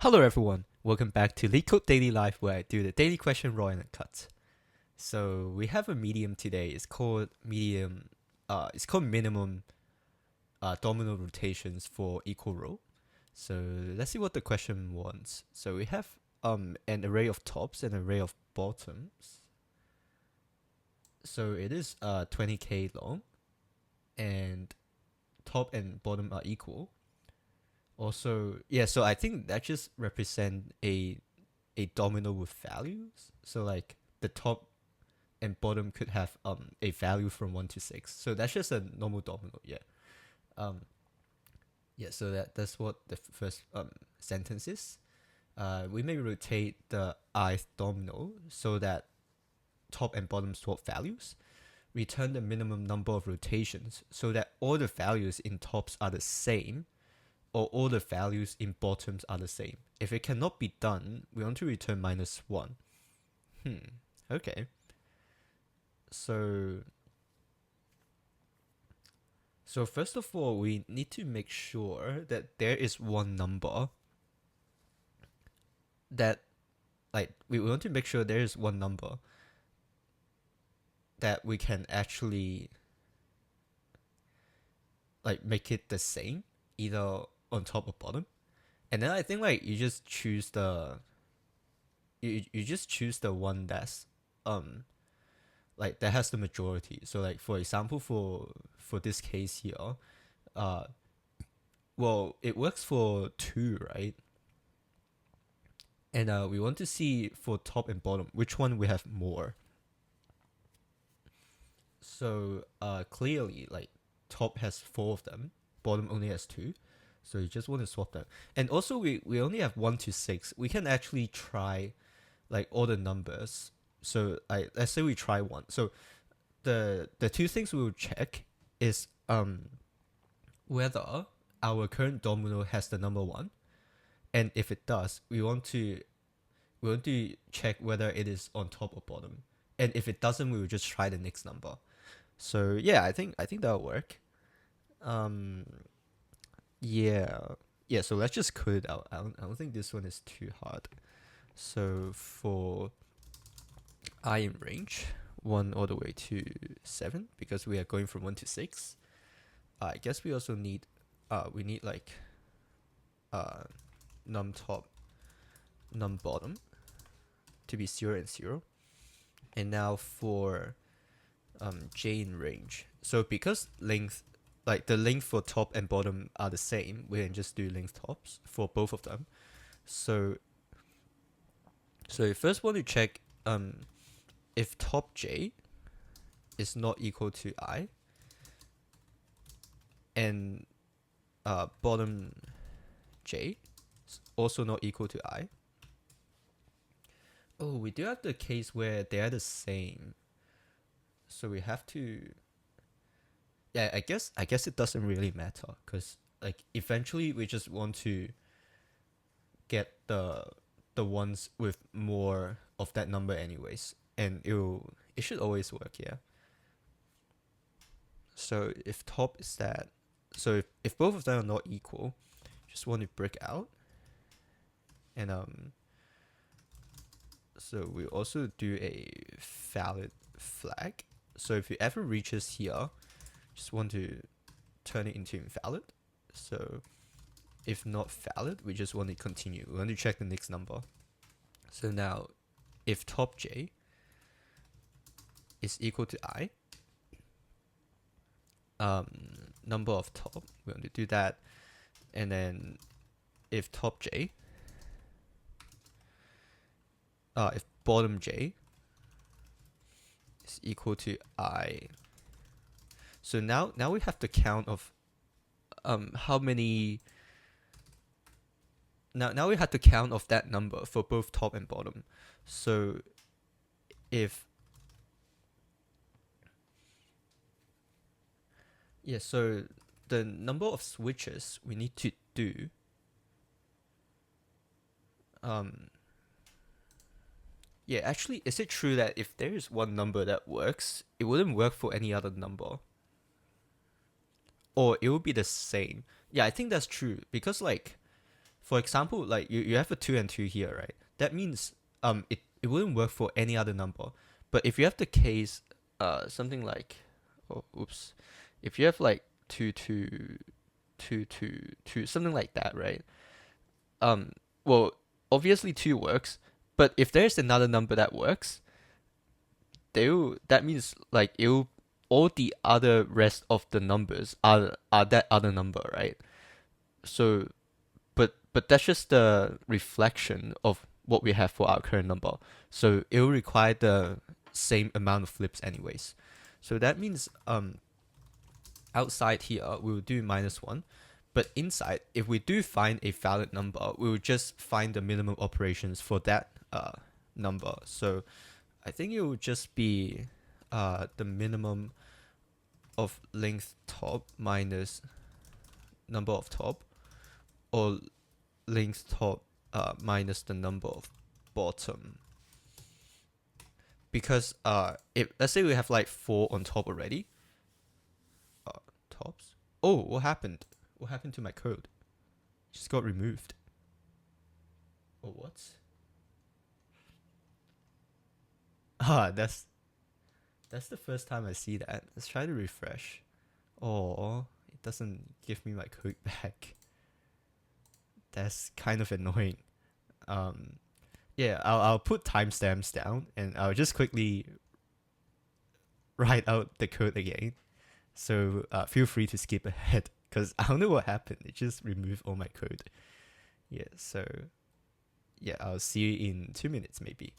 Hello everyone, welcome back to LeetCode Daily Live where I do the daily question raw and uncut. So we have a medium today. It's called medium. It's called minimum domino rotations for equal row. So let's see what the question wants. So we have an array of tops and an array of bottoms. So it is 20k long, and top and bottom are equal. Also, yeah, so I think that just represent a domino with values. So like the top and bottom could have a value from 1 to 6. So that's just a normal domino, yeah. Um yeah, so that's what the first sentence is. We may rotate the ith domino so that top and bottom swap values. Return the minimum number of rotations so that all the values in tops are the same or all the values in bottoms are the same. If it cannot be done, we want to return -1. Okay. So first of all, we need to make sure that there is one number that, like, we want to make sure there is one number that we can actually, like, make it the same, either on top or bottom. And then I think, like, you just choose the one that's like that has the majority. So like, for example, for this case here, well, it works for 2, right? And we want to see for top and bottom which one we have more. So clearly, like, top has 4 of them, bottom only has 2. So you just want to swap them. And also, we only have 1 to 6. We can actually try, like, all the numbers. So let's say we try 1. So the two things we will check is whether our current domino has the number 1, and if it does, we want to check whether it is on top or bottom. And if it doesn't, we will just try the next number. So yeah, I think that'll work. Yeah. So let's just code it out. I don't think this one is too hard. So for I in range 1 all the way to 7, because we are going from 1 to 6. I guess we also need like num top, num bottom to be 0 and 0. And now for j in range. So because length, like the length for top and bottom are the same, we can just do length tops for both of them. So you first want to check if top j is not equal to I, and bottom j is also not equal to I. Oh, we do have the case where they are the same. So we have to, yeah, I guess it doesn't really matter, because like eventually we just want to get the ones with more of that number anyways, and it should always work, yeah. So if top is that, so if both of them are not equal, just want to break out. And so we also do a valid flag. So if it ever reaches here, just want to turn it into invalid. So if not valid, we just want to continue. We want to check the next number. So now, if top j is equal to I, number of top, we want to do that. And then if top j, if bottom j is equal to I. So now we have the count of how many. Now we have the count of that number for both top and bottom. So if so the number of switches we need to do actually, is it true that if there is one number that works, it wouldn't work for any other number? Or it would be the same? Yeah, I think that's true, because like for example, like you have a 2 and 2 here, right? That means it wouldn't work for any other number. But if you have the case something like, oh oops, if you have like 2 2 2 2 2 something like that, right? Um well, obviously 2 works, but if there's another number that works, that means like it'll all the other rest of the numbers are that other number, right? So but that's just the reflection of what we have for our current number. So it will require the same amount of flips anyways. So that means outside here we will do -1, but inside, if we do find a valid number, we will just find the minimum operations for that number. So I think it will just be the minimum of length top minus number of top, or length top minus the number of bottom. Because if let's say we have like 4 on top already, tops. Oh, what happened? What happened to my code? It just got removed. Oh, what? That's the first time I see that. Let's try to refresh. Oh, it doesn't give me my code back. That's kind of annoying. Yeah, I'll put timestamps down and I'll just quickly write out the code again. So feel free to skip ahead because I don't know what happened. It just removed all my code. Yeah, so yeah, I'll see you in 2 minutes maybe.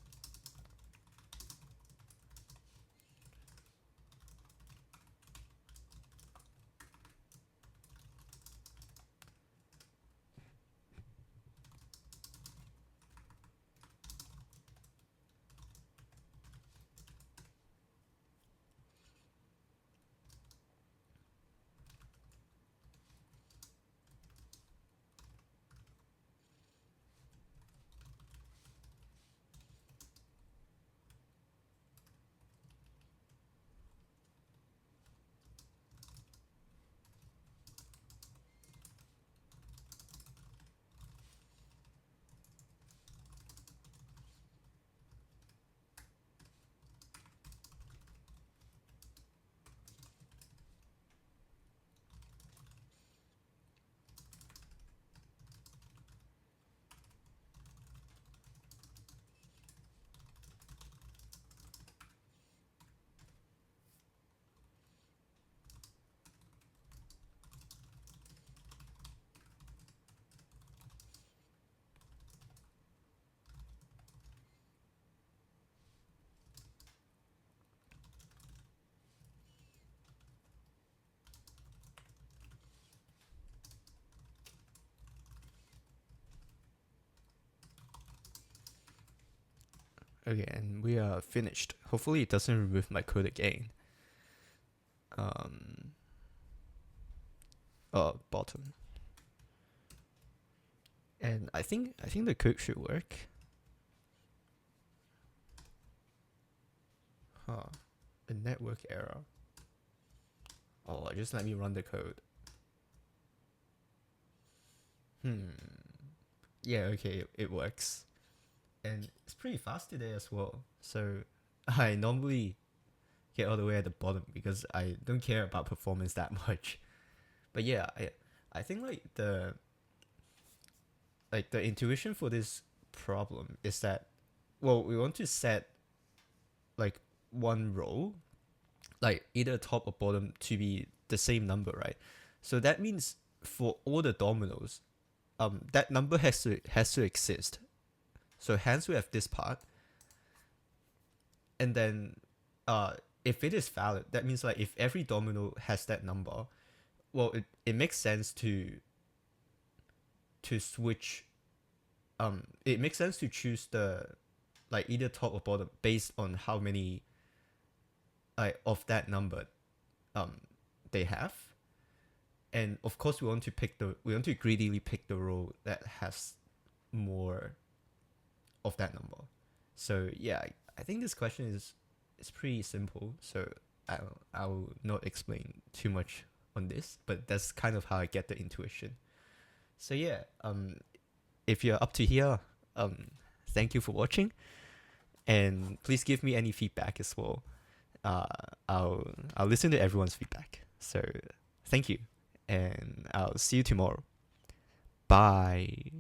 Okay, and we are finished. Hopefully it doesn't remove my code again. Bottom. And I think the code should work. A network error. Oh, just let me run the code. Yeah, okay, it works. And it's pretty fast today as well. So I normally get all the way at the bottom because I don't care about performance that much. But yeah, I think like the intuition for this problem is that, well, we want to set like one row, like either top or bottom, to be the same number, right? So that means for all the dominoes, that number has to exist. So hence we have this part. And then if it is valid, that means like if every domino has that number, well, it makes sense to switch. It makes sense to choose the like either top or bottom based on how many like of that number they have. And of course we want to greedily pick the row that has more of that number. So yeah, I think this question is pretty simple. So I'll not explain too much on this, but that's kind of how I get the intuition. So yeah, if you're up to here, thank you for watching, and please give me any feedback as well. I'll listen to everyone's feedback. So thank you, and I'll see you tomorrow. Bye.